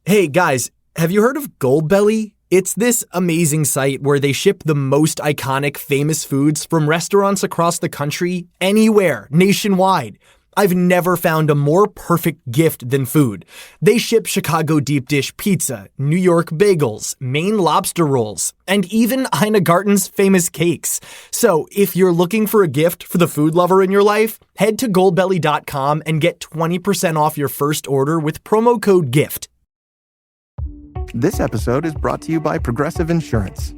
Hey guys, have you heard of Goldbelly? It's this amazing site where they ship the most iconic, famous foods from restaurants across the country, anywhere, nationwide. I've never found a more perfect gift than food. They ship Chicago deep dish pizza, New York bagels, Maine lobster rolls, and even Ina Garten's famous cakes. So if you're looking for a gift for the food lover in your life, head to goldbelly.com and get 20% off your first order with promo code GIFT. This episode is brought to you by Progressive Insurance.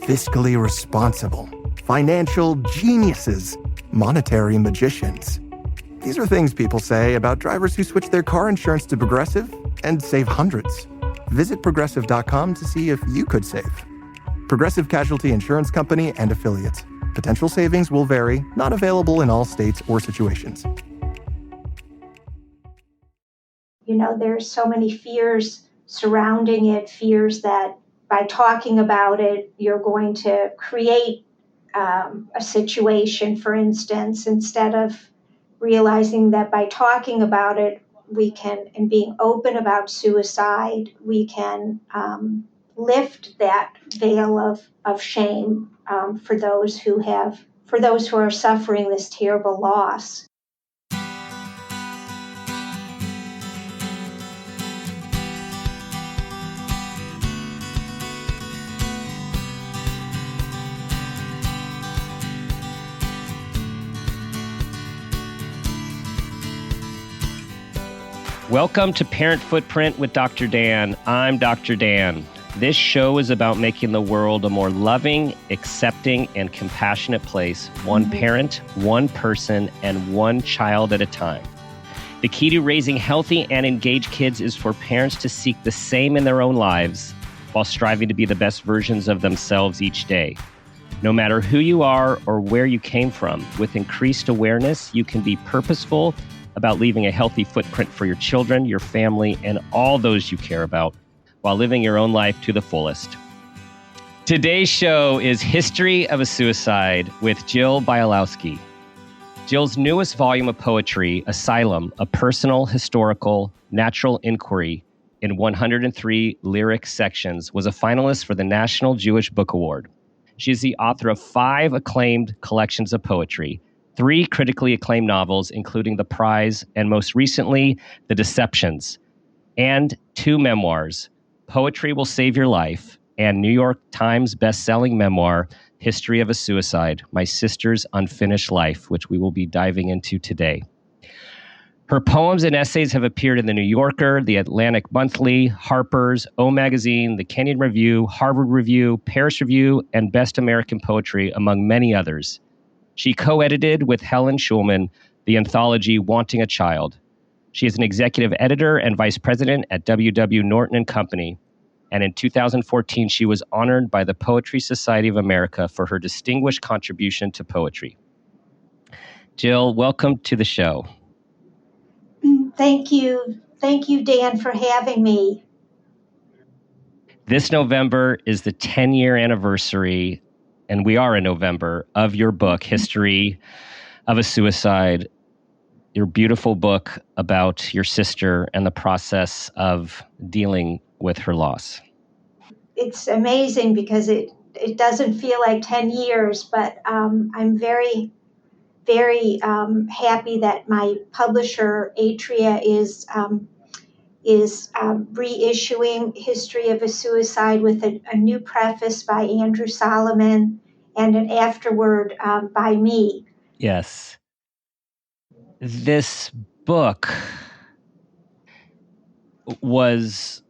Fiscally responsible, financial geniuses, monetary magicians. These are things people say about drivers who switch their car insurance to Progressive and save hundreds. Visit progressive.com to see if you could save. Progressive Casualty Insurance Company and Affiliates. Potential savings will vary, not available in all states or situations. You know, there's so many fears surrounding it, fears that by talking about it, you're going to create a situation, for instance, instead of realizing that by talking about it, we can, and being open about suicide, we can lift that veil of shame for those who are suffering this terrible loss. Welcome to Parent Footprint with Dr. Dan. I'm Dr. Dan. This show is about making the world a more loving, accepting, and compassionate place, one parent, one person, and one child at a time. The key to raising healthy and engaged kids is for parents to seek the same in their own lives while striving to be the best versions of themselves each day. No matter who you are or where you came from, with increased awareness, you can be purposeful about leaving a healthy footprint for your children, your family, and all those you care about while living your own life to the fullest. Today's show is History of a Suicide with Jill Bialosky. Jill's newest volume of poetry, Asylum, a personal, historical, natural inquiry in 103 lyric sections, was a finalist for the National Jewish Book Award. She is the author of 5 acclaimed collections of poetry, 3 critically acclaimed novels, including The Prize, and most recently, The Deceptions, and 2 memoirs, Poetry Will Save Your Life, and New York Times best-selling memoir, History of a Suicide, My Sister's Unfinished Life, which we will be diving into today. Her poems and essays have appeared in The New Yorker, The Atlantic Monthly, Harper's, O Magazine, The Kenyon Review, Harvard Review, Paris Review, and Best American Poetry, among many others. She co-edited with Helen Schulman the anthology Wanting a Child. She is an executive editor and vice president at W.W. Norton & Company. And in 2014, she was honored by the Poetry Society of America for her distinguished contribution to poetry. Jill, welcome to the show. Thank you. Thank you, Dan, for having me. This November is the 10-year anniversary, and we are in November, of your book, History of a Suicide, your beautiful book about your sister and the process of dealing with her loss. It's amazing because it doesn't feel like 10 years, but I'm very, very happy that my publisher, Atria, is reissuing History of a Suicide with a new preface by Andrew Solomon and an afterword by me. Yes. This book was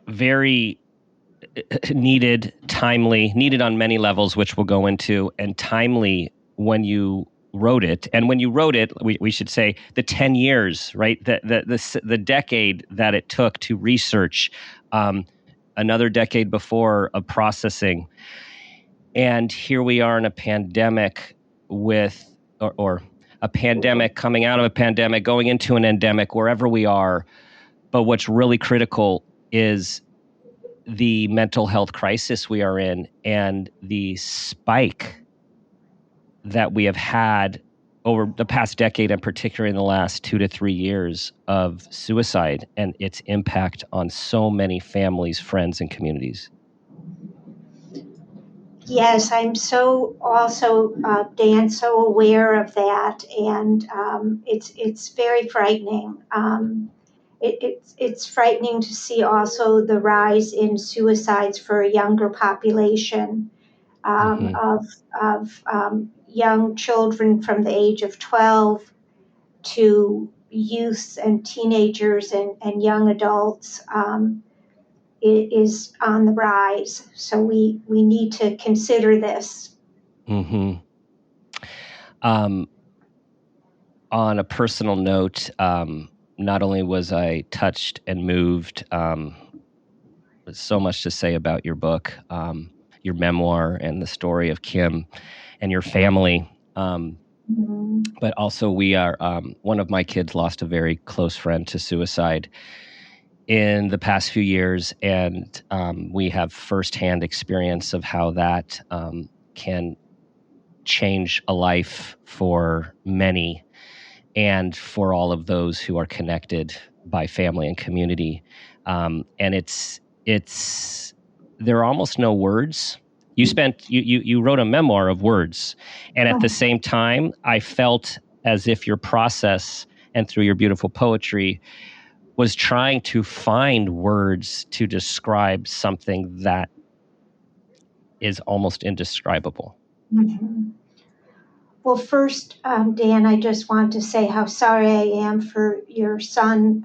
very needed, timely, needed on many levels, which we'll go into, and timely when you wrote it. And when you wrote it, we should say the 10 years, right? The decade that it took to research, another decade before of processing. And here we are in a pandemic with, or a pandemic coming out of a pandemic, going into an endemic, wherever we are. But what's really critical is the mental health crisis we are in and the spike that we have had over the past decade, and particularly in the last 2 to 3 years, of suicide and its impact on so many families, friends, and communities. Yes, I'm so also, Dan, so aware of that, and it's very frightening. It's frightening to see also the rise in suicides for a younger population, Mm-hmm. of young children from the age of 12 to youths and teenagers and young adults. Is on the rise. So we need to consider this. Mm-hmm. On a personal note, not only was I touched and moved, there's so much to say about your book, your memoir, and the story of Kim and your family. But also, we are one of my kids lost a very close friend to suicide in the past few years, and we have firsthand experience of how that can change a life for many and for all of those who are connected by family and community. And it's there are almost no words. You wrote a memoir of words, and at the same time, I felt as if your process and through your beautiful poetry was trying to find words to describe something that is almost indescribable. Mhm. Well, first, Dan, I just want to say how sorry I am for your son,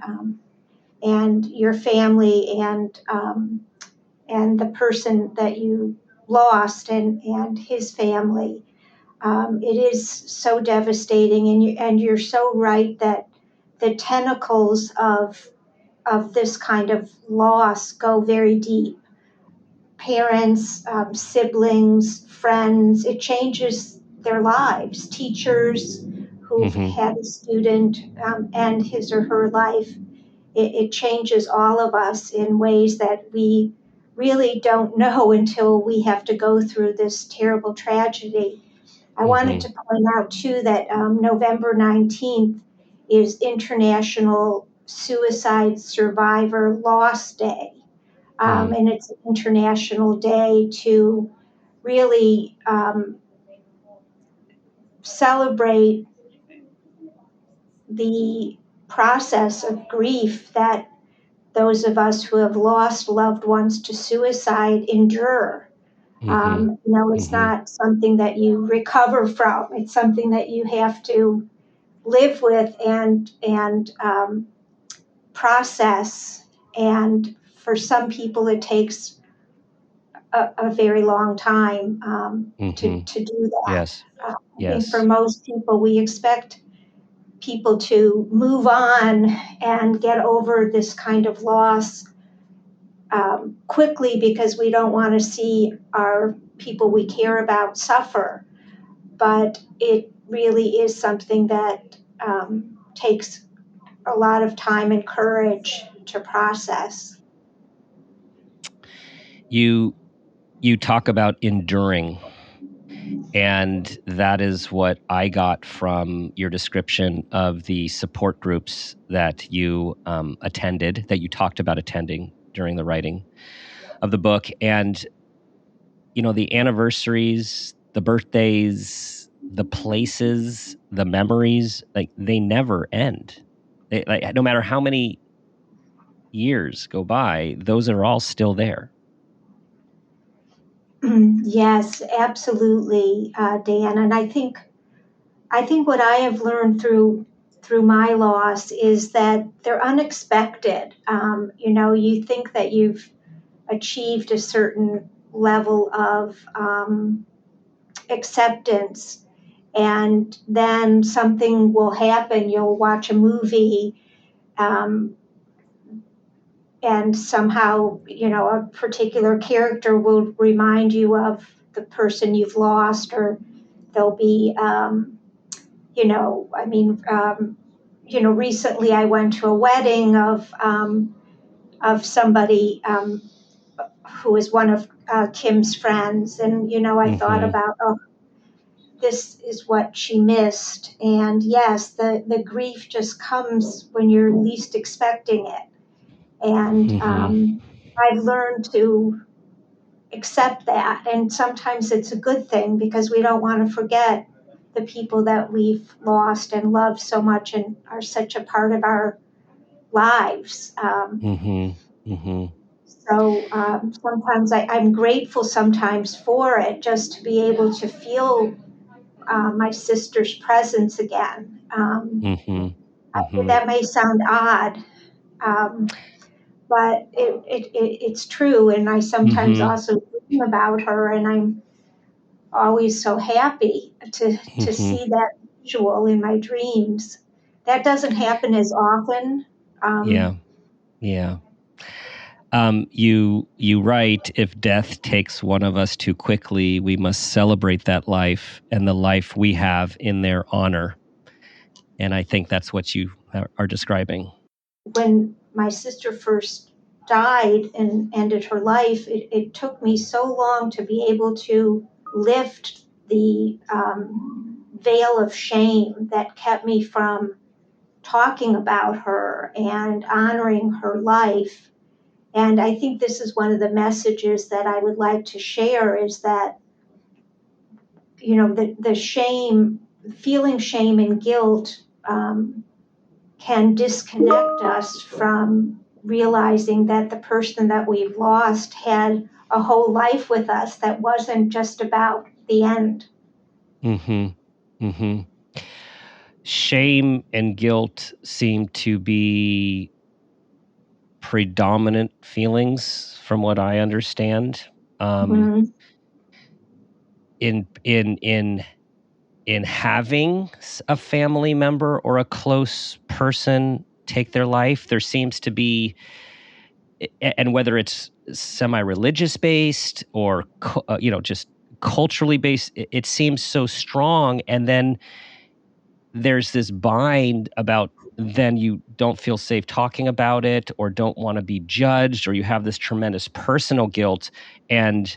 and your family, and the person that you lost, and his family. It is so devastating, and you're so right that the tentacles of this kind of loss go very deep. Parents, siblings, friends, it changes their lives. Teachers who've Mm-hmm. had a student end his or her life, it changes all of us in ways that we really don't know until we have to go through this terrible tragedy. I wanted Mm-hmm. to point out too that November 19th is International Suicide Survivor Loss Day. And it's an international day to really celebrate the process of grief that those of us who have lost loved ones to suicide endure. Mm-hmm. It's Mm-hmm. not something that you recover from. It's something that you have to live with and process. And for some people, it takes a very long time Mm-hmm. to do that. Yes. I think for Yes. most people, we expect people to move on and get over this kind of loss quickly because we don't want to see our people we care about suffer. But it really is something that takes a lot of time and courage to process. You talk about enduring, and that is what I got from your description of the support groups that you attended, that you talked about attending during the writing of the book. And the anniversaries, the birthdays, the places, the memories, like they never end. Like no matter how many years go by, those are all still there. Yes, absolutely, Dan. And I think what I have learned through my loss is that they're unexpected. You think that you've achieved a certain level of acceptance, and then something will happen. You'll watch a movie, um, and somehow, a particular character will remind you of the person you've lost, or there'll be, recently I went to a wedding of somebody who was one of Kim's friends, and I thought Mm-hmm. about, oh, this is what she missed. And yes, the grief just comes when you're least expecting it. And I've learned to accept that. And sometimes it's a good thing because we don't want to forget the people that we've lost and love so much and are such a part of our lives. So sometimes I'm grateful sometimes for it, just to be able to feel my sister's presence again. That may sound odd, but it's true. And I sometimes also dream about her, and I'm always so happy to see that visual in my dreams. That doesn't happen as often. Yeah. You write, if death takes one of us too quickly, we must celebrate that life and the life we have in their honor. And I think that's what you are describing. When my sister first died and ended her life, it took me so long to be able to lift the veil of shame that kept me from talking about her and honoring her life. And I think this is one of the messages that I would like to share, is that, the shame, feeling shame and guilt can disconnect us from realizing that the person that we've lost had a whole life with us that wasn't just about the end. Shame and guilt seem to be predominant feelings, from what I understand. In having a family member or a close person take their life, there seems to be, and whether it's semi-religious based or just culturally based, it seems so strong. And then there's this bind about, then you don't feel safe talking about it or don't want to be judged, or you have this tremendous personal guilt. And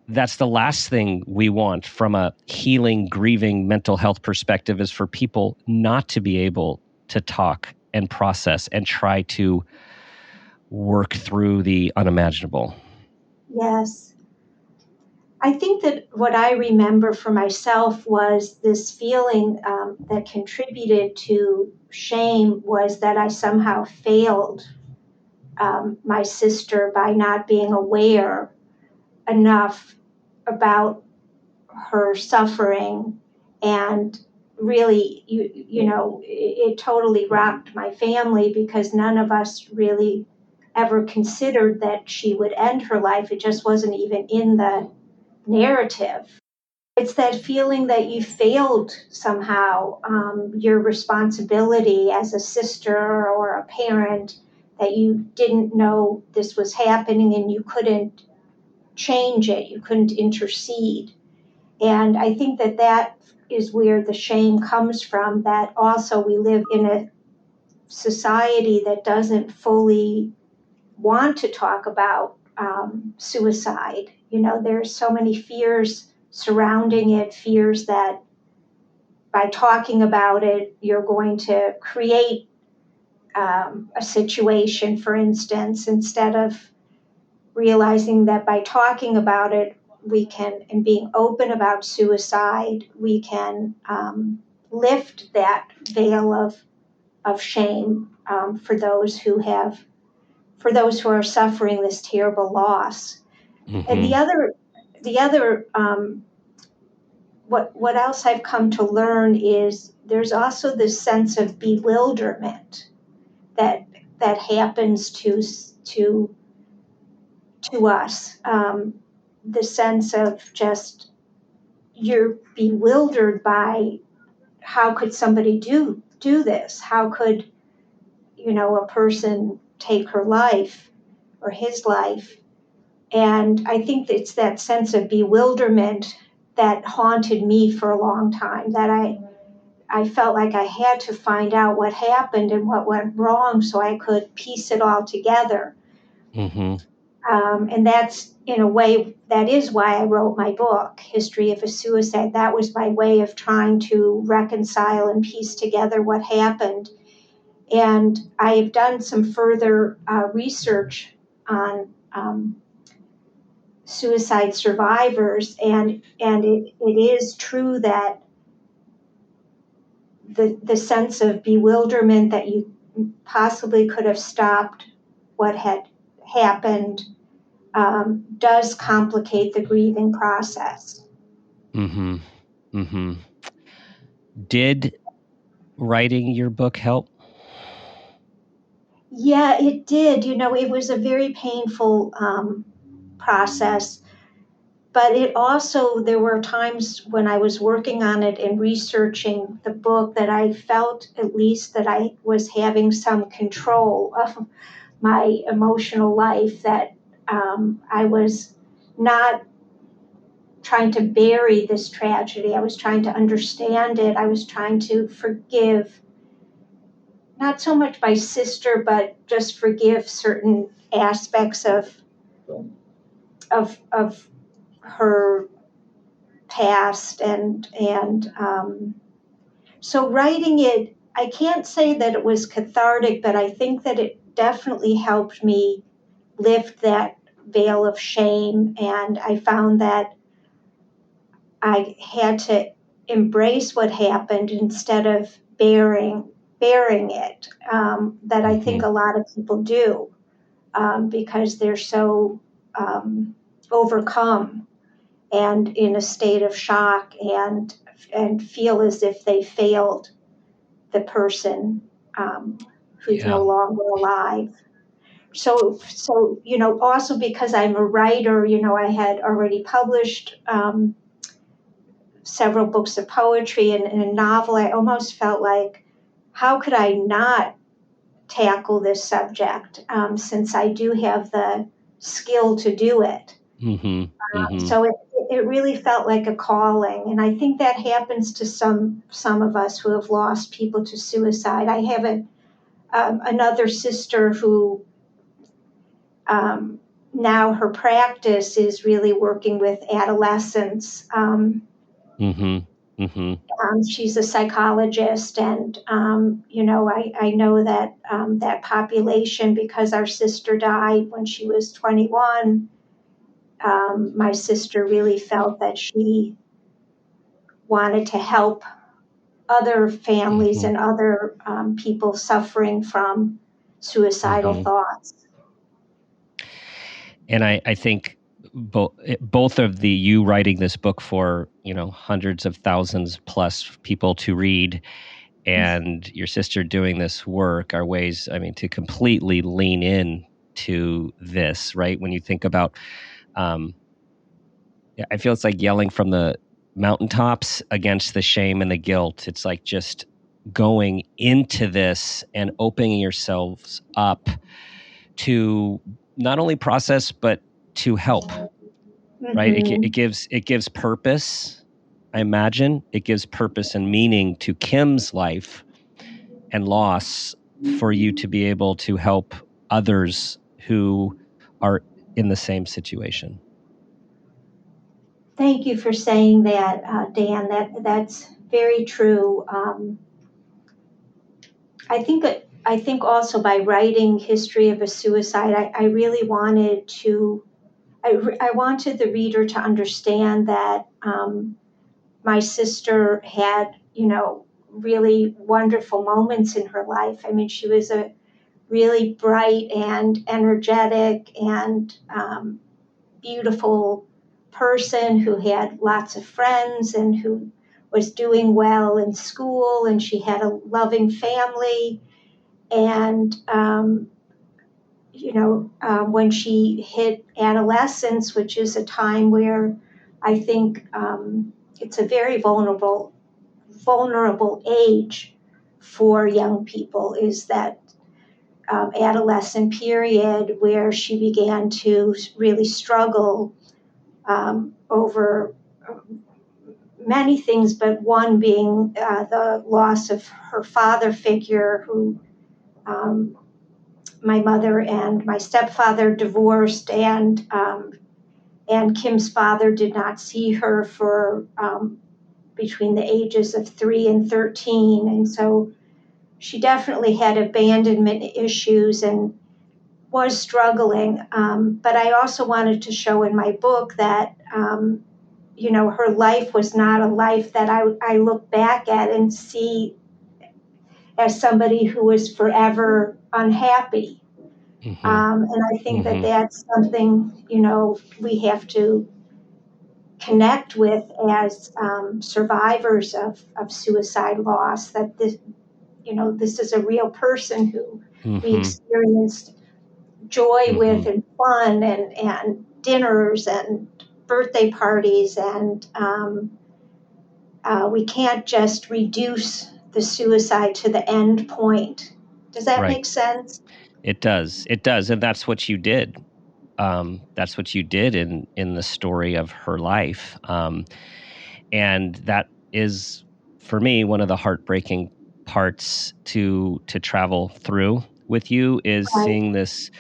that's the last thing we want from a healing, grieving, mental health perspective, is for people not to be able to talk and process and try to work through the unimaginable. Yes. I think that what I remember for myself was this feeling that contributed to shame was that I somehow failed my sister by not being aware enough about her suffering. And really, it totally rocked my family, because none of us really ever considered that she would end her life. It just wasn't even in the narrative. It's that feeling that you failed somehow your responsibility as a sister or a parent, that you didn't know this was happening and you couldn't change it, you couldn't intercede. And I think that is where the shame comes from, that also we live in a society that doesn't fully want to talk about suicide. There's so many fears surrounding it, fears that by talking about it, you're going to create a situation, for instance, instead of realizing that by talking about it, we can, and being open about suicide, we can lift that veil of shame for those who are suffering this terrible loss. And the other what else I've come to learn is there's also this sense of bewilderment that happens to us. The sense of just, you're bewildered by, how could somebody do this? How could a person take her life or his life? And I think it's that sense of bewilderment that haunted me for a long time, that I felt like I had to find out what happened and what went wrong so I could piece it all together. And that's, in a way, that is why I wrote my book, History of a Suicide. That was my way of trying to reconcile and piece together what happened. And I have done some further research on suicide survivors, and it is true that the sense of bewilderment that you possibly could have stopped what had happened does complicate the grieving process. Mm-hmm. Mm-hmm. Did writing your book help? Yeah, it did. It was a very painful process, but it also, there were times when I was working on it and researching the book that I felt at least that I was having some control of my emotional life, that I was not trying to bury this tragedy. I was trying to understand it. I was trying to forgive, not so much my sister, but just forgive certain aspects of her past, and so writing it, I can't say that it was cathartic, but I think that it definitely helped me lift that veil of shame, and I found that I had to embrace what happened instead of bearing it. That I think a lot of people do, because they're so overcome and in a state of shock, and feel as if they failed the person who's Yeah. no longer alive. So also because I'm a writer, I had already published several books of poetry and a novel. I almost felt like, how could I not tackle this subject, since I do have the skill to do it? Mm-hmm. Mm-hmm. So it really felt like a calling, and I think that happens to some of us who have lost people to suicide. I have another sister who, now her practice is really working with adolescents. Mm-hmm. Mm-hmm. She's a psychologist, and I know that that population, because our sister died when she was 21. My sister really felt that she wanted to help other families Mm-hmm. and other people suffering from suicidal Mm-hmm. thoughts. And I think both of you writing this book for hundreds of thousands plus people to read, and your sister doing this work are ways, I mean, to completely lean in to this, right? When you think about, I feel it's like yelling from the mountaintops against the shame and the guilt. It's like just going into this and opening yourselves up to not only process but to help. Right? Mm-hmm. It gives purpose. I imagine it gives purpose and meaning to Kim's life and loss, for you to be able to help others who are in the same situation. Thank you for saying that, Dan. That's very true. I think also by writing History of a Suicide, I really wanted to. I wanted the reader to understand that my sister had, really wonderful moments in her life. I mean, she was a really bright and energetic and beautiful person who had lots of friends and who was doing well in school, and she had a loving family. And when she hit adolescence, which is a time where I think it's a very vulnerable age for young people, is that adolescent period where she began to really struggle over many things, but one being the loss of her father figure, who my mother and my stepfather divorced, and Kim's father did not see her for between the ages of 3 and 13. And so she definitely had abandonment issues and was struggling. But I also wanted to show in my book that, her life was not a life that I look back at and see as somebody who was forever unhappy. And I think that that's something, we have to connect with as survivors of suicide loss, that this is a real person who we experienced joy with, and fun, and dinners and birthday parties. And we can't just reduce the suicide to the end point. Does that make sense? It does. And that's what you did. That's what you did in the story of her life. And that is, for me, one of the heartbreaking parts to travel through with you, is Right. seeing this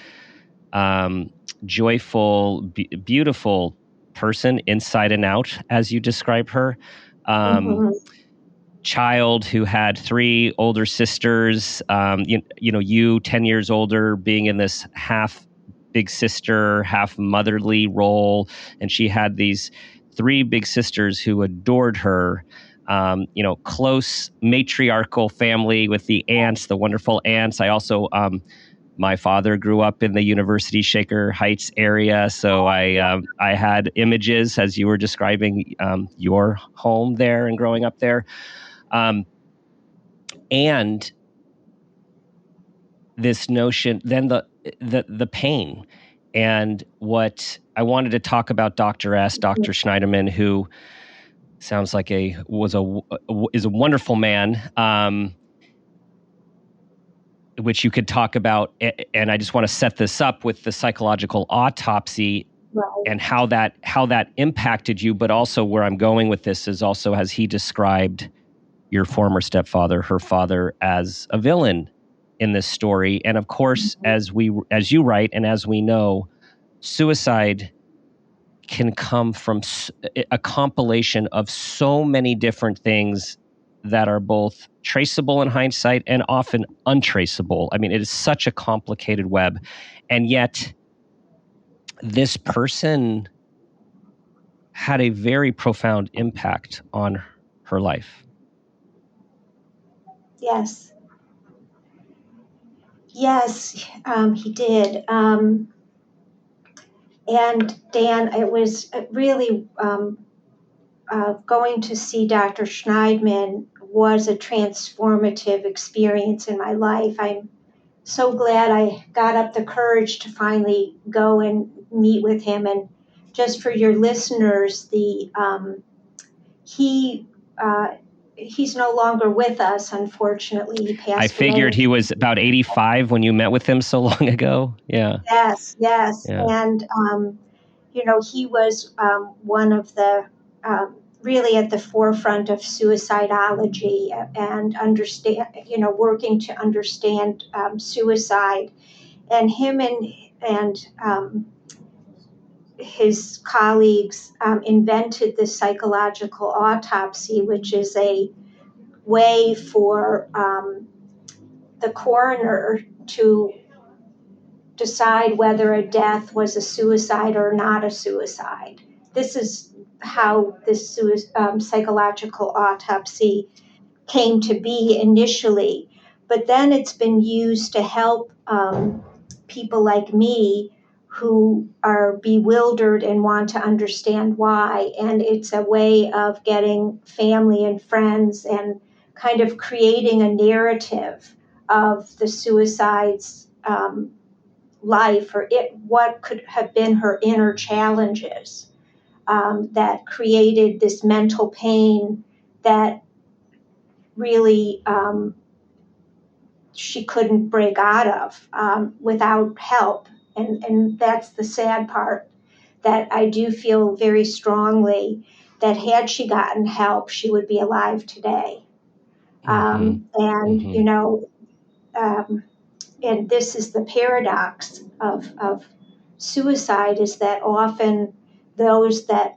joyful, beautiful person inside and out, as you describe her. Child who had 3 older sisters, you 10 years older, being in this half big sister, half motherly role. And she had these 3 big sisters who adored her, close matriarchal family with the aunts, the wonderful aunts. I also, my father grew up in the University Shaker Heights area, so I had images, as you were describing your home there and growing up there. And this notion, then the pain, and what I wanted to talk about Dr. Schneiderman, who sounds like is a wonderful man, which you could talk about. And I just want to set this up with the psychological autopsy. Right. And how that impacted you, but also where I'm going with this is also, as he described your former stepfather, her father, as a villain in this story. And of course, as you write, and as we know, suicide can come from a compilation of so many different things that are both traceable in hindsight and often untraceable. I mean, it is such a complicated web. And yet this person had a very profound impact on her life. Yes. Yes, he did. And Dan, it was really going to see Dr. Schneidman was a transformative experience in my life. I'm so glad I got up the courage to finally go and meet with him. And just for your listeners, he's no longer with us, unfortunately. He passed away. I figured he was about 85 when you met with him so long ago. Yeah. Yes. Yeah. And, he was one of the really at the forefront of suicidology and working to understand suicide. And him and his colleagues invented the psychological autopsy, which is a way for the coroner to decide whether a death was a suicide or not a suicide. This is how this psychological autopsy came to be initially, but then it's been used to help people like me who are bewildered and want to understand why. And it's a way of getting family and friends and kind of creating a narrative of the suicide's life, or what could have been her inner challenges that created this mental pain that really she couldn't break out of without help. And that's the sad part, that I do feel very strongly that had she gotten help, she would be alive today. and this is the paradox of suicide, is that often those that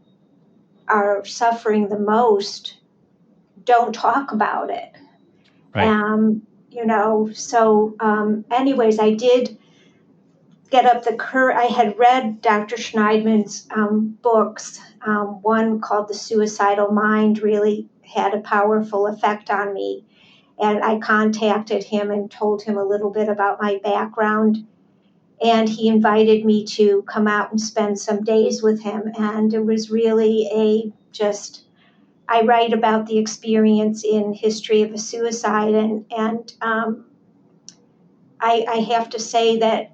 are suffering the most don't talk about it. Right. Anyways, I did get up the courage. I had read Dr. Schneidman's books. One called The Suicidal Mind really had a powerful effect on me. And I contacted him and told him a little bit about my background. And he invited me to come out and spend some days with him. And it was really I write about the experience in History of a Suicide. And I have to say that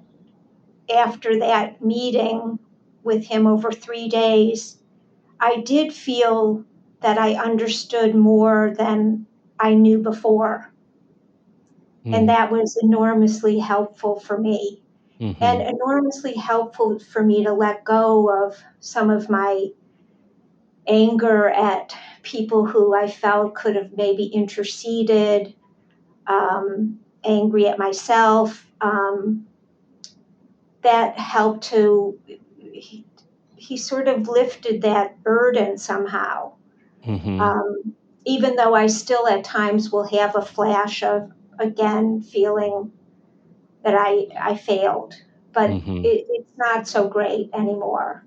after that meeting with him over 3 days, I did feel that I understood more than I knew before. And that was enormously helpful for me. Mm-hmm. And enormously helpful for me to let go of some of my anger at people who I felt could have maybe interceded, angry at myself. That helped to, he sort of lifted that burden somehow. Mm-hmm. Even though I still at times will have a flash of, again, feeling that I failed, but Mm-hmm. it's not so great anymore.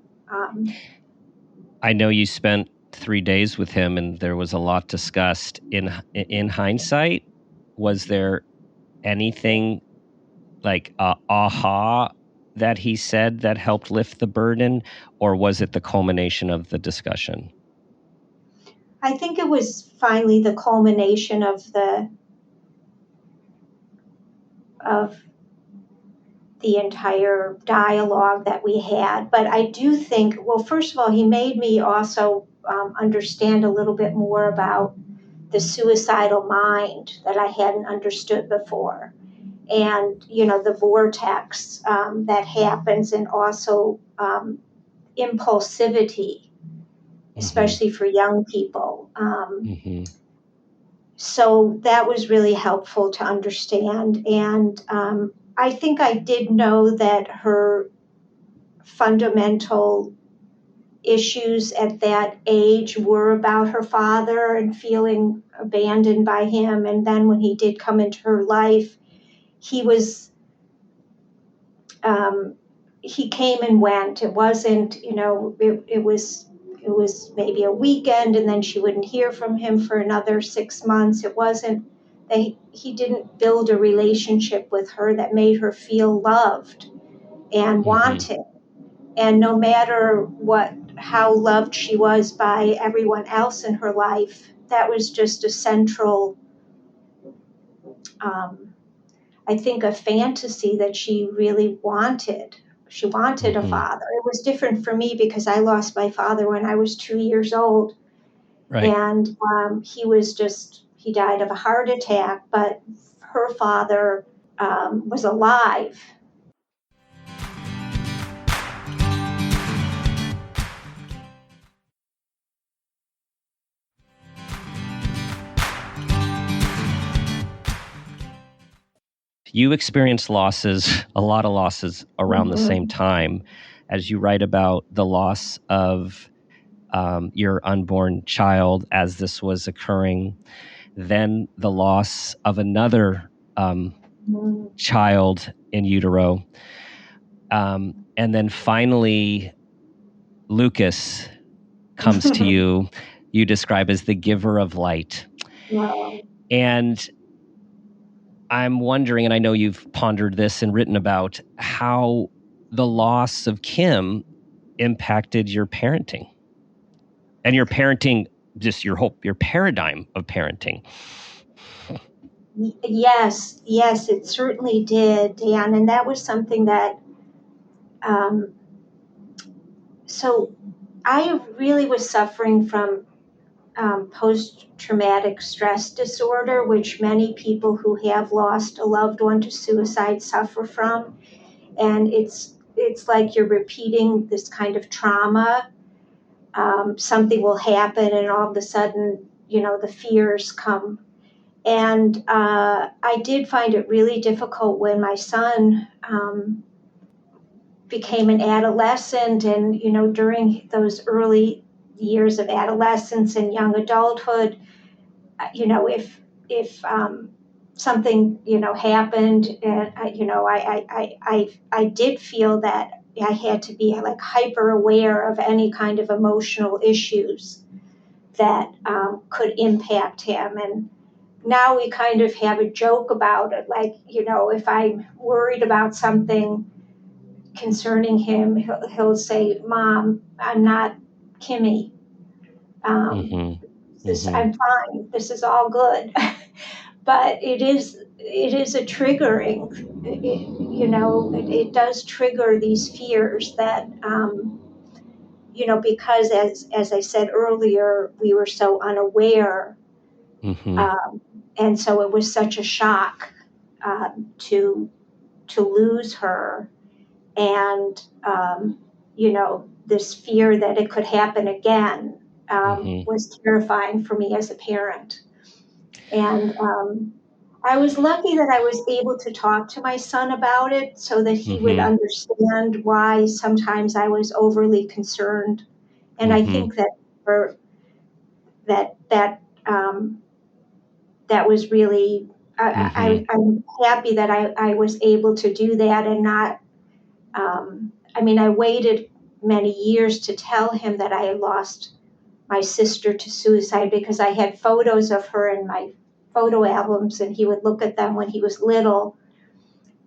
I know you spent 3 days with him, and there was a lot discussed. In hindsight, was there anything like aha that he said that helped lift the burden, or was it the culmination of the discussion? I think it was finally the culmination of the entire dialogue that we had. But I do think, well, first of all, he made me also understand a little bit more about the suicidal mind that I hadn't understood before. And, the vortex that happens, and also impulsivity, especially for young people. Mm-hmm. So that was really helpful to understand. And I think I did know that her fundamental issues at that age were about her father and feeling abandoned by him. And then when he did come into her life, he was, he came and went. It wasn't, it was maybe a weekend, and then she wouldn't hear from him for another 6 months. It wasn't, he didn't build a relationship with her that made her feel loved and wanted. And no matter how loved she was by everyone else in her life, that was just a central, I think, a fantasy that she really wanted. She wanted a father. It was different for me because I lost my father when I was 2 years old. Right. And he died of a heart attack, but her father was alive. You experienced losses, a lot of losses around the same time as you write about the loss of your unborn child as this was occurring, then the loss of another child in utero. And then finally, Lucas comes to you describe as the giver of light. Wow. And I'm wondering, and I know you've pondered this and written about how the loss of Kim impacted your parenting and your parenting, just your paradigm of parenting. Yes, it certainly did, Dan. And that was something that, so I really was suffering from post-traumatic stress disorder, which many people who have lost a loved one to suicide suffer from. And it's like you're repeating this kind of trauma. Something will happen, and all of a sudden, the fears come. And I did find it really difficult when my son became an adolescent, and during those early years of adolescence and young adulthood, if something happened, and I did feel that I had to be like hyper aware of any kind of emotional issues that could impact him. And now we kind of have a joke about it, like if I'm worried about something concerning him, he'll say, "Mom, I'm not Kimmy. Um, Mm-hmm. Mm-hmm. I'm fine. This is all good." But it is a triggering. It does trigger these fears that because as I said earlier, we were so unaware, Mm-hmm. um, and so it was such a shock to lose her, and this fear that it could happen again Mm-hmm. was terrifying for me as a parent. And I was lucky that I was able to talk to my son about it so that he would Mm-hmm. understand why sometimes I was overly concerned. And I Mm-hmm. think that for um, that was really Mm-hmm. I'm happy that I was able to do that and not. I waited many years to tell him that I had lost my sister to suicide because I had photos of her in my photo albums, and he would look at them when he was little.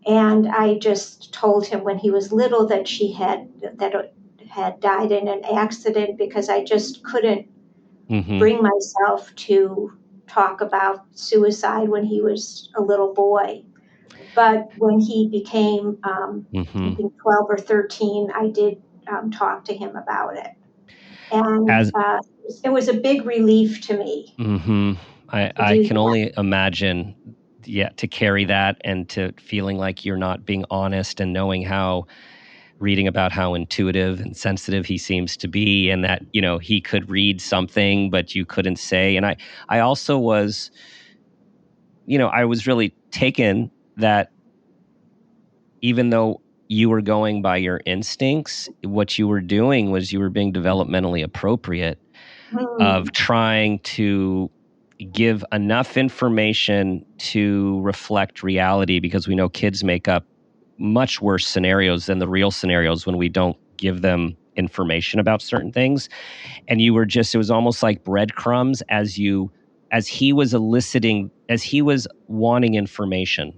And I just told him when he was little that she had died in an accident, because I just couldn't Mm-hmm. bring myself to talk about suicide when he was a little boy. But when he became, I Mm-hmm. think, 12 or 13, I did talk to him about it. And As it was a big relief to me mm-hmm. to I do can that. only imagine, yeah, to carry that and to feeling like you're not being honest and knowing how reading about how intuitive and sensitive he seems to be, and that he could read something but you couldn't say. And I also was, I was really taken that even though you were going by your instincts, what you were doing was you were being developmentally appropriate of Mm, trying to give enough information to reflect reality, because we know kids make up much worse scenarios than the real scenarios when we don't give them information about certain things. And you were just, it was almost like breadcrumbs as he was eliciting, as he was wanting information,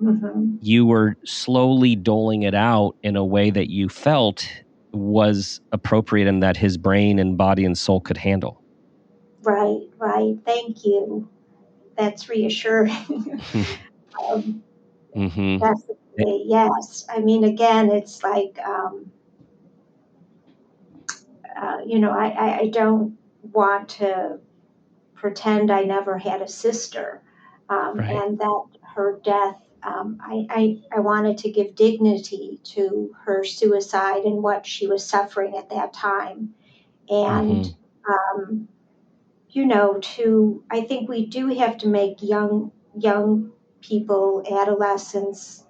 mhm. you were slowly doling it out in a way that you felt was appropriate and that his brain and body and soul could handle. Right, right. Thank you. That's reassuring. um, Mm-hmm. Definitely, yes. Again, it's like, I don't want to pretend I never had a sister, Right. and that her death, I wanted to give dignity to her suicide and what she was suffering at that time. And, Mm-hmm. um, I think we do have to make young people, adolescents,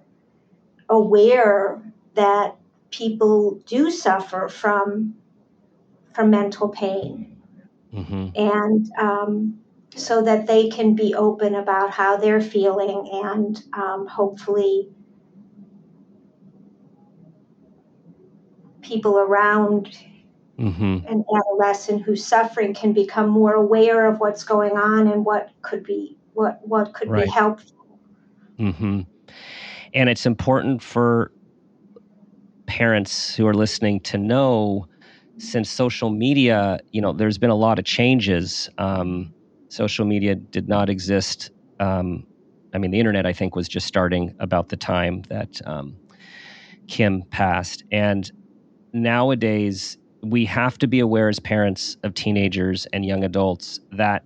aware that people do suffer from mental pain, Mm-hmm. and so that they can be open about how they're feeling, and hopefully people around Mm-hmm. an adolescent who's suffering can become more aware of what's going on and what could be Right. helpful. Mm-hmm. And it's important for parents who are listening to know, since social media, there's been a lot of changes. Social media did not exist. The internet, I think, was just starting about the time that Kim passed. And nowadays, we have to be aware as parents of teenagers and young adults that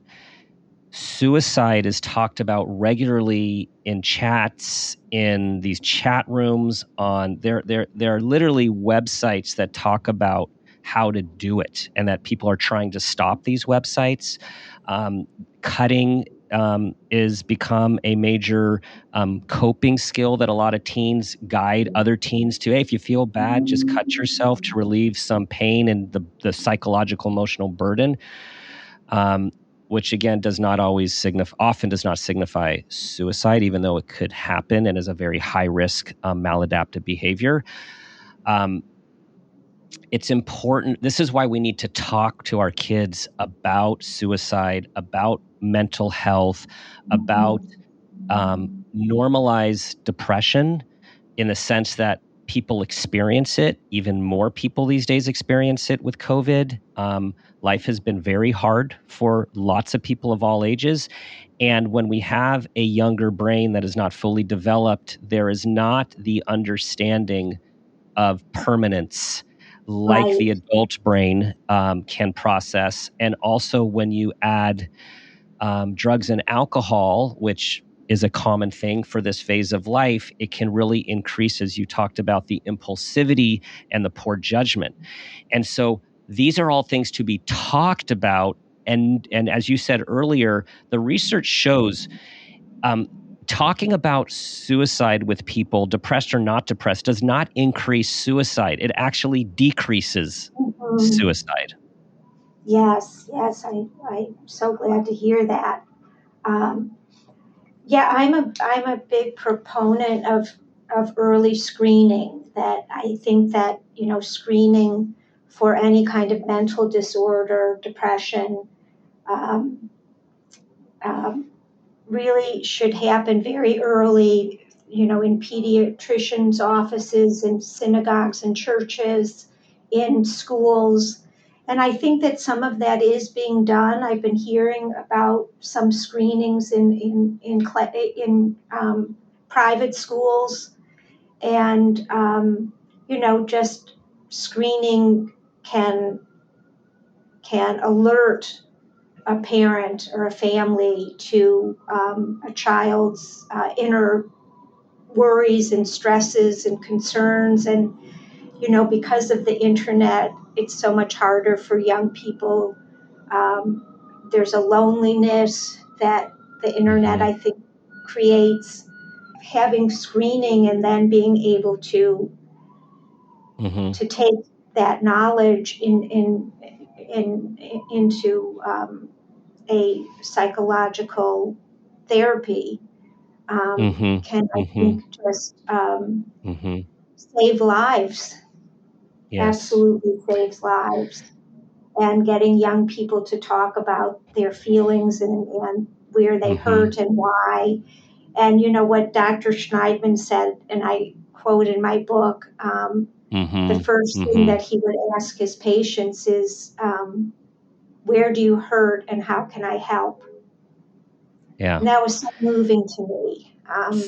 suicide is talked about regularly in chats, in these chat rooms. On there are literally websites that talk about how to do it, and that people are trying to stop these websites, cutting is become a major coping skill that a lot of teens guide other teens to. Hey, if you feel bad, just cut yourself to relieve some pain and the psychological emotional burden, which again often does not signify suicide, even though it could happen and is a very high risk maladaptive behavior. It's important. This is why we need to talk to our kids about suicide, about mental health, about normalize depression in the sense that people experience it. Even more people these days experience it with COVID. Life has been very hard for lots of people of all ages. And when we have a younger brain that is not fully developed, there is not the understanding of permanence like Right. the adult brain can process. And also when you add drugs and alcohol, which is a common thing for this phase of life, it can really increase, as you talked about, the impulsivity and the poor judgment. And so these are all things to be talked about. And as you said earlier, the research shows talking about suicide with people, depressed or not depressed, does not increase suicide. It actually decreases suicide. Yes, I'm so glad to hear that. Yeah, I'm a big proponent of early screening. That I think that screening for any kind of mental disorder, depression, um, um, really should happen very early. In pediatricians' offices, in synagogues and churches, in schools. And I think that some of that is being done. I've been hearing about some screenings in private schools, and just screening can alert a parent or a family to a child's inner worries and stresses and concerns. And because of the internet, it's so much harder for young people. There's a loneliness that the internet, I think, creates. Having screening and then being able to take that knowledge into a psychological therapy can, I think, just save lives. Yes. Absolutely saves lives. And getting young people to talk about their feelings and where they hurt and why. And what Dr. Schneidman said, and I quote in my book, the first thing that he would ask his patients is, where do you hurt and how can I help? Yeah. And that was so moving to me.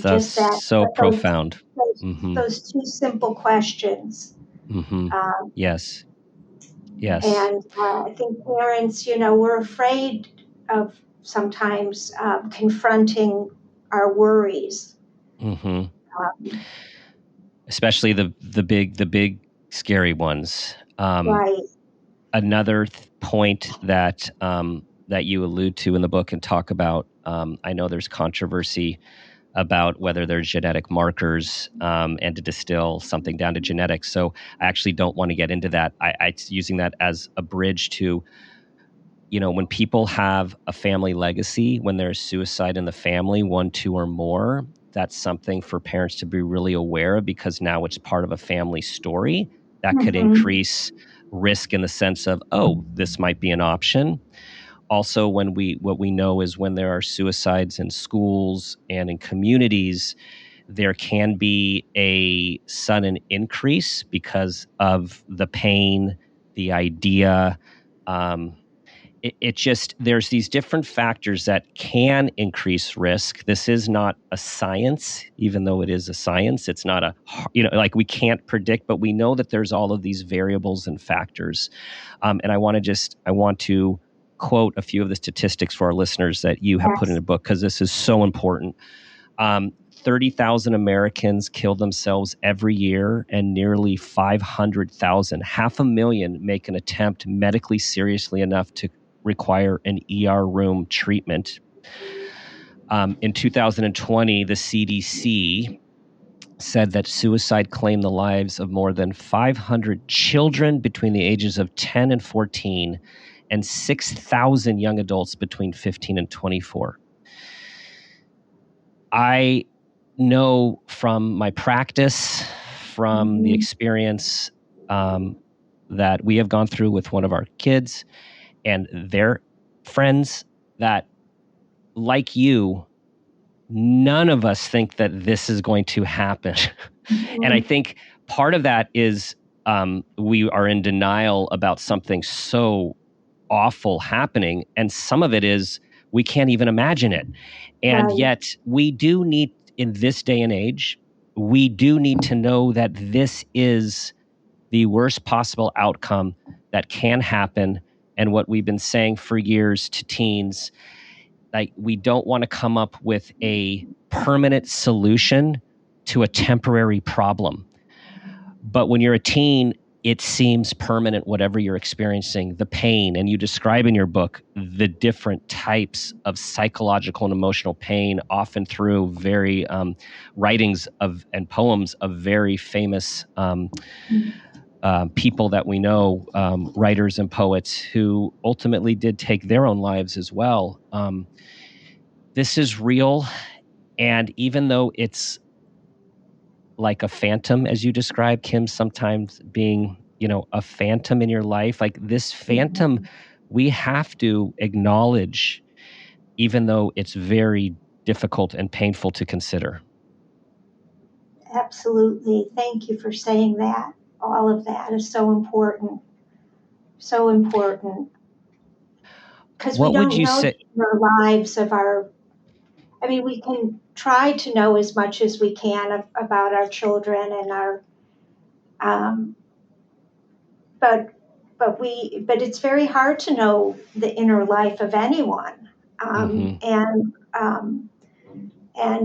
That's so profound. Those two simple questions. Yes. And I think parents, we're afraid of sometimes confronting our worries. Especially the big scary ones. Right. Another point that that you allude to in the book and talk about, I know there's controversy about whether there's genetic markers and to distill something down to genetics. So I actually don't want to get into that. I using that as a bridge to, when people have a family legacy, when there's suicide in the family, 1, 2, or more, that's something for parents to be really aware of, because now it's part of a family story that could increase risk in the sense of, oh, this might be an option. Also, what we know is when there are suicides in schools and in communities, there can be a sudden increase because of the pain, the idea. It just, there's these different factors that can increase risk. This is not a science, even though it is a science. It's not like we can't predict, but we know that there's all of these variables and factors. And I want to quote a few of the statistics for our listeners that you have put in a book, because this is so important. 30,000 Americans kill themselves every year, and nearly 500,000, 500,000, make an attempt medically seriously enough to require an ER room treatment. In 2020, the CDC said that suicide claimed the lives of more than 500 children between the ages of 10 and 14 and 6,000 young adults between 15 and 24. I know from my practice, from the experience that we have gone through with one of our kids and their friends, that, like you, none of us think that this is going to happen. And I think part of that is we are in denial about something so awful happening. And some of it is we can't even imagine it. And Right. yet we do need, in this day and age, we do need to know that this is the worst possible outcome that can happen. And what we've been saying for years to teens, like, we don't want to come up with a permanent solution to a temporary problem. But when you're a teen, it seems permanent, whatever you're experiencing, the pain. And you describe in your book the different types of psychological and emotional pain, often through very writings of and poems of very famous people that we know, writers and poets who ultimately did take their own lives as well. This is real. And even though it's like a phantom, as you describe, Kim, sometimes being, a phantom in your life, like this phantom, we have to acknowledge, even though it's very difficult and painful to consider. Absolutely. Thank you for saying that. All of that is so important. So important. Because we What would don't you know say? the lives of we can try to know as much as we can about our children and our, but it's very hard to know the inner life of anyone. And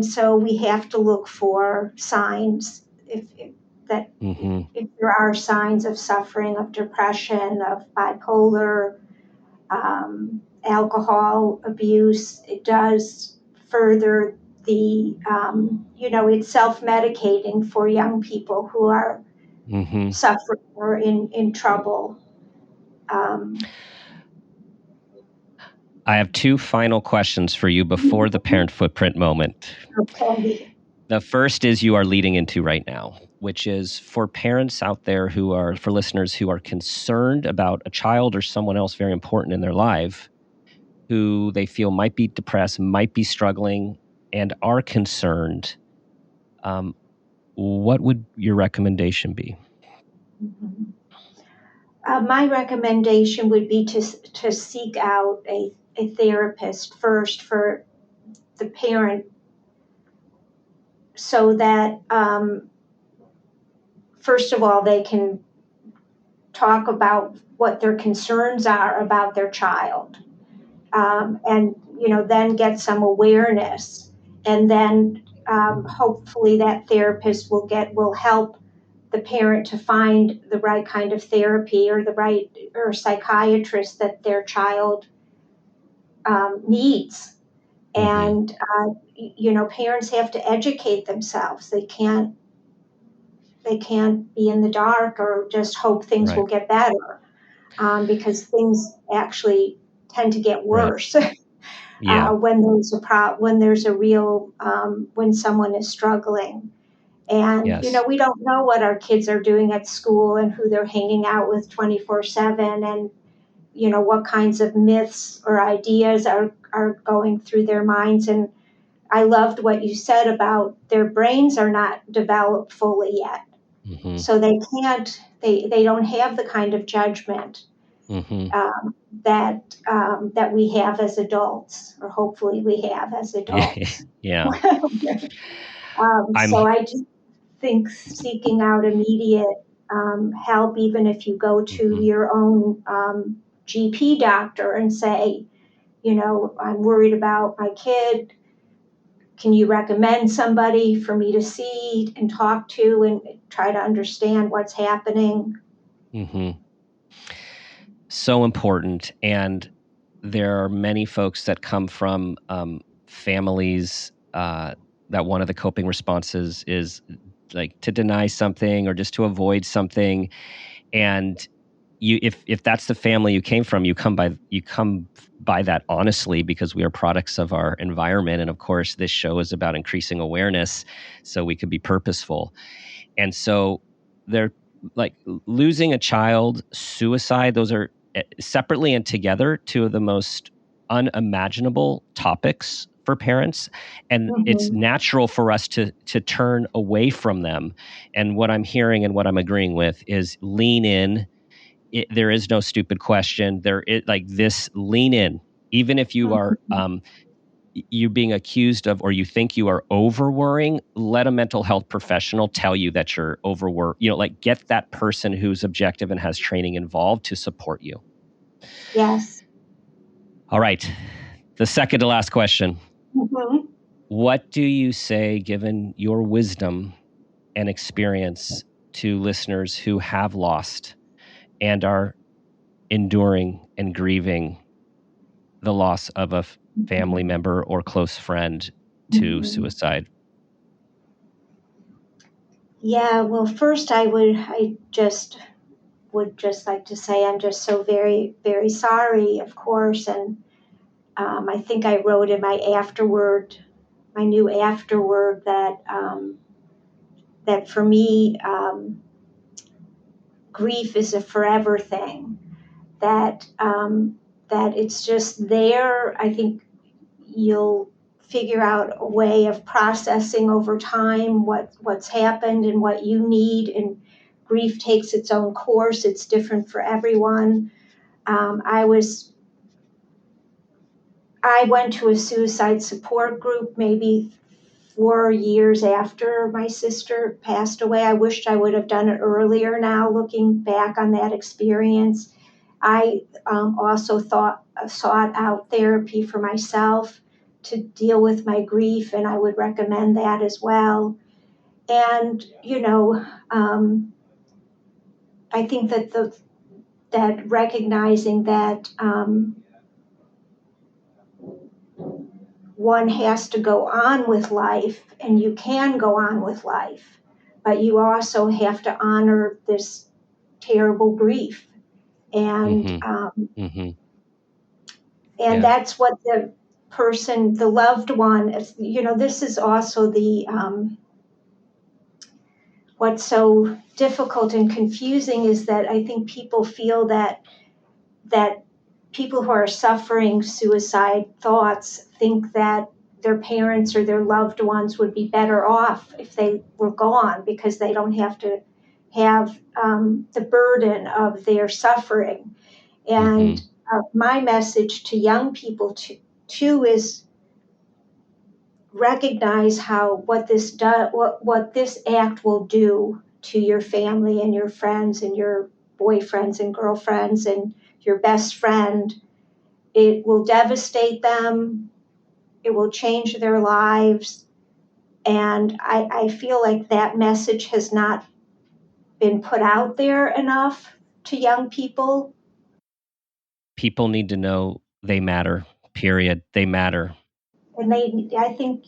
so we have to look for signs if there are signs of suffering, of depression, of bipolar, alcohol abuse. It does further the, it's self-medicating for young people who are suffering or in trouble. I have two final questions for you before the parent footprint moment. Okay. The first is you are leading into right now, which is for parents out there for listeners who are concerned about a child or someone else very important in their life, who they feel might be depressed, might be struggling, and are concerned. What would your recommendation be? My recommendation would be to seek out a therapist first for the parent, so that first of all they can talk about what their concerns are about their child, and then get some awareness, and then hopefully that therapist will help the parent to find the right kind of therapy or psychiatrist that their child needs. And parents have to educate themselves. They can't be in the dark or just hope things will get better, because things actually tend to get worse. Yeah. When there's a real when someone is struggling. And Yes. we don't know what our kids are doing at school and who they're hanging out with 24/7, and what kinds of myths or ideas are going through their minds. And I loved what you said about their brains are not developed fully yet. So they don't have the kind of judgment that we have as adults, or hopefully we have as adults. Yeah. So I do think seeking out immediate help, even if you go to your own GP doctor and say, I'm worried about my kid. Can you recommend somebody for me to see and talk to and try to understand what's happening? So important. And there are many folks that come from families that one of the coping responses is like to deny something or just to avoid something. And if that's the family you came from, you come by that honestly, because we are products of our environment. And of course, this show is about increasing awareness so we could be purposeful. And so they're like losing a child, suicide, those are separately and together two of the most unimaginable topics for parents. And it's natural for us to turn away from them. And what I'm hearing and what I'm agreeing with is lean in. There is no stupid question. There is like this, lean in. Even if you are you're being accused of, or you think you are over worrying, let a mental health professional tell you that you're overwork. Like get that person who's objective and has training involved to support you. Yes. All right. The second to last question. Mm-hmm. What do you say, given your wisdom and experience, to listeners who have lost and are enduring and grieving the loss of a family member or close friend to suicide? Yeah, well, first I just would just like to say I'm just so very, very sorry, of course. And I think I wrote in my new afterword, that for me, grief is a forever thing. That it's just there. I think you'll figure out a way of processing over time what's happened and what you need. And grief takes its own course. It's different for everyone. I went to a suicide support group maybe 4 years after my sister passed away. I wished I would have done it earlier now, looking back on that experience. I also sought out therapy for myself to deal with my grief, and I would recommend that as well. And, I think that recognizing that one has to go on with life, and you can go on with life, but you also have to honor this terrible grief. And and that's what the person, the loved one, this is also what's so difficult and confusing is that I think people feel that people who are suffering suicide thoughts think that their parents or their loved ones would be better off if they were gone, because they don't have to have the burden of their suffering. And my message to young people too is recognize what this act will do to your family and your friends and your boyfriends and girlfriends and your best friend. It will devastate them. It will change their lives. And I feel like that message has not been put out there enough to young people. People need to know they matter, period. They matter. And I think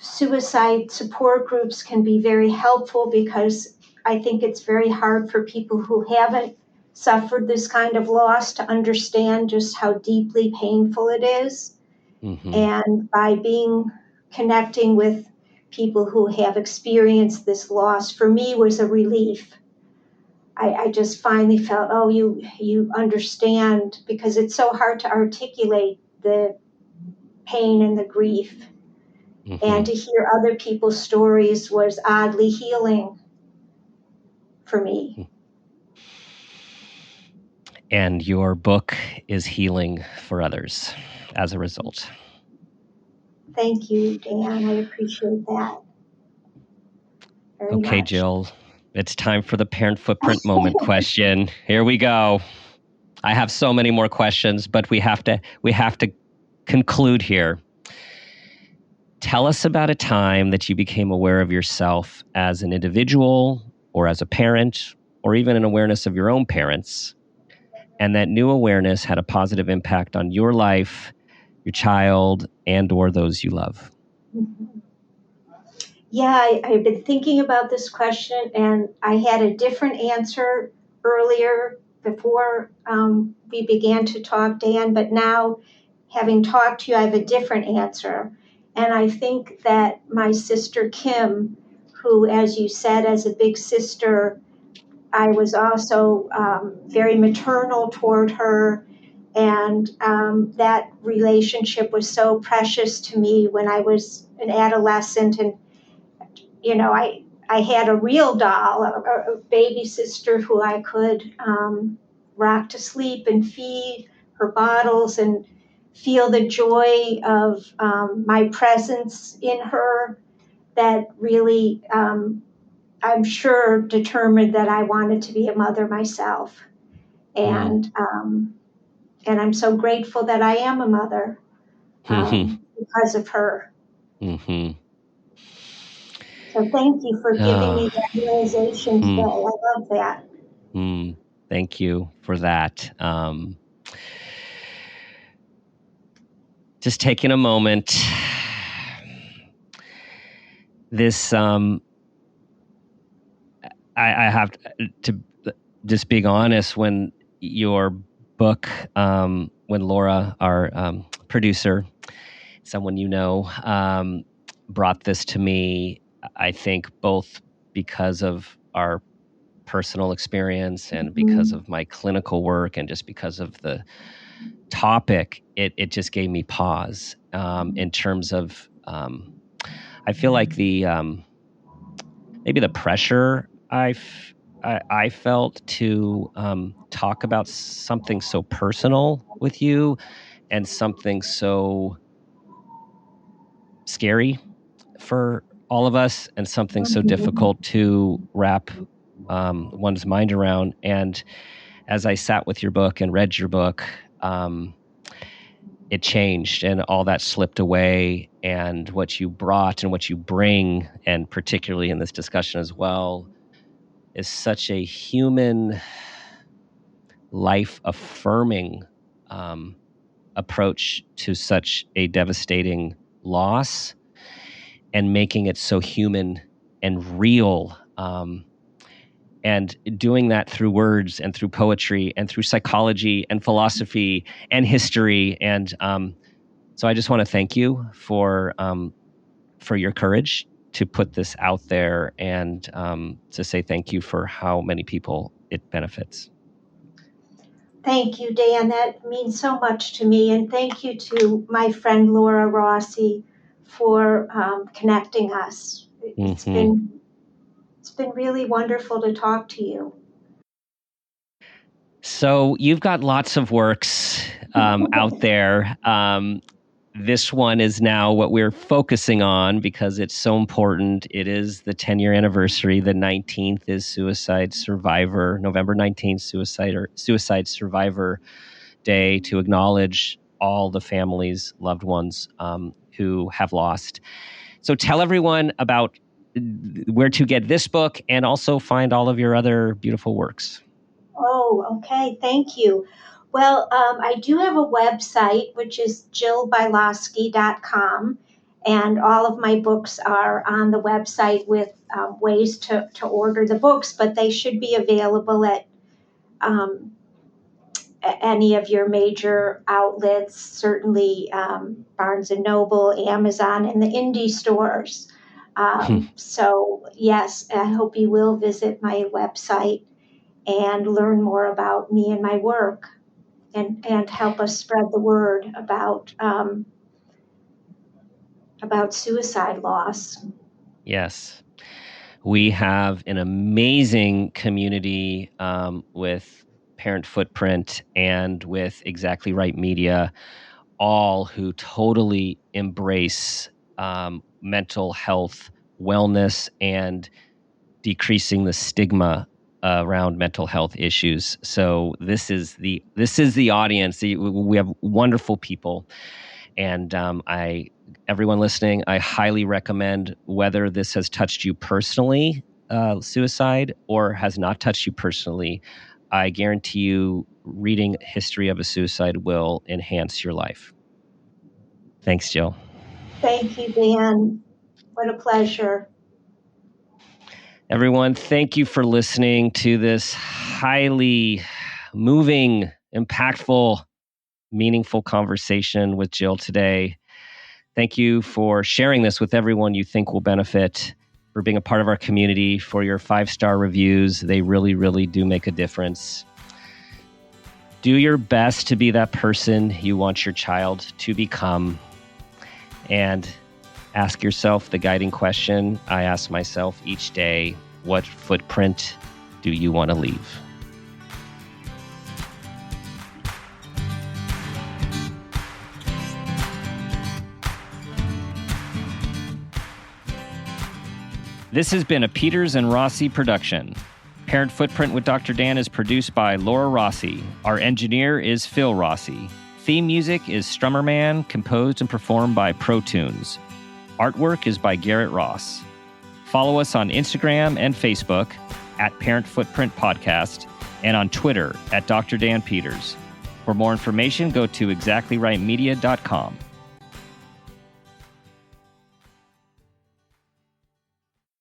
suicide support groups can be very helpful, because I think it's very hard for people who haven't suffered this kind of loss to understand just how deeply painful it is. And by connecting with people who have experienced this loss, for me, was a relief. I just finally felt, oh, you understand, because it's so hard to articulate the pain and the grief. And to hear other people's stories was oddly healing for me. And your book is healing for others as a result. Thank you, Dan. I appreciate that very much. Okay, Jill, it's time for the parent footprint moment question. Here we go. I have so many more questions, but we have to conclude here. Tell us about a time that you became aware of yourself as an individual or as a parent, or even an awareness of your own parents, and that new awareness had a positive impact on your life, your child, and or those you love? Mhm. Yeah, I've been thinking about this question, and I had a different answer earlier before we began to talk, Dan, but now having talked to you, I have a different answer. And I think that my sister Kim, who, as you said, as a big sister, I was also very maternal toward her. And that relationship was so precious to me when I was an adolescent. And, I had a real doll, a baby sister who I could rock to sleep and feed her bottles and feel the joy of my presence in her that really, I'm sure, determined that I wanted to be a mother myself. And I'm so grateful that I am a mother because of her. Mm-hmm. So thank you for giving me Oh. that realization today. I love that. Thank you for that. Just taking a moment. This, I have to just being honest. When your book, when Laura, our producer, someone brought this to me, I think both because of our personal experience and because Mhm. of my clinical work and just because of the topic, it just gave me pause in terms of I feel like the maybe the pressure I felt to talk about something so personal with you and something so scary for all of us and something so Mhm. difficult to wrap one's mind around. And as I sat with your book and read your book, it changed and all that slipped away. And what you brought and what you bring, and particularly in this discussion as well, is such a human, life affirming approach to such a devastating loss and making it so human and real. And doing that through words and through poetry and through psychology and philosophy and history. And so I just want to thank you for your courage to put this out there and to say thank you for how many people it benefits. Thank you, Dan. That means so much to me. And thank you to my friend Laura Rossi for connecting us. Mm-hmm. It's been really wonderful to talk to you. So you've got lots of works out there. This one is now what we're focusing on because it's so important. It is the 10-year anniversary. The 19th is November 19th, Suicide Survivor Day, to acknowledge all the families, loved ones who have lost. So tell everyone about where to get this book and also find all of your other beautiful works. Oh, okay. Thank you. Well, I do have a website, which is jillbialosky.com, and all of my books are on the website with ways to order the books, but they should be available at um, any of your major outlets, certainly Barnes and Noble, Amazon, and the indie stores. So, yes, I hope you will visit my website and learn more about me and my work, and help us spread the word about suicide loss. Yes. We have an amazing community with Parent Footprint and with Exactly Right Media, all who totally embrace mental health, wellness, and decreasing the stigma around mental health issues. So this is the audience. We have wonderful people, and everyone listening, I highly recommend, whether this has touched you personally, suicide, or has not touched you personally, I guarantee you reading History of a Suicide will enhance your life. Thanks, Jill. Thank you, Dan. What a pleasure. Everyone, thank you for listening to this highly moving, impactful, meaningful conversation with Jill today. Thank you for sharing this with everyone you think will benefit, for being a part of our community, for your 5-star reviews. They really, really do make a difference. Do your best to be that person you want your child to become. And ask yourself the guiding question I ask myself each day: what footprint do you want to leave? This has been a Peters and Rossi production. Parent Footprint with Dr. Dan is produced by Laura Rossi. Our engineer is Phil Rossi. Theme music is Strummerman, composed and performed by Pro Tunes. Artwork is by Garrett Ross. Follow us on Instagram and Facebook at Parent Footprint Podcast and on Twitter at Dr. Dan Peters. For more information, go to exactlyrightmedia.com.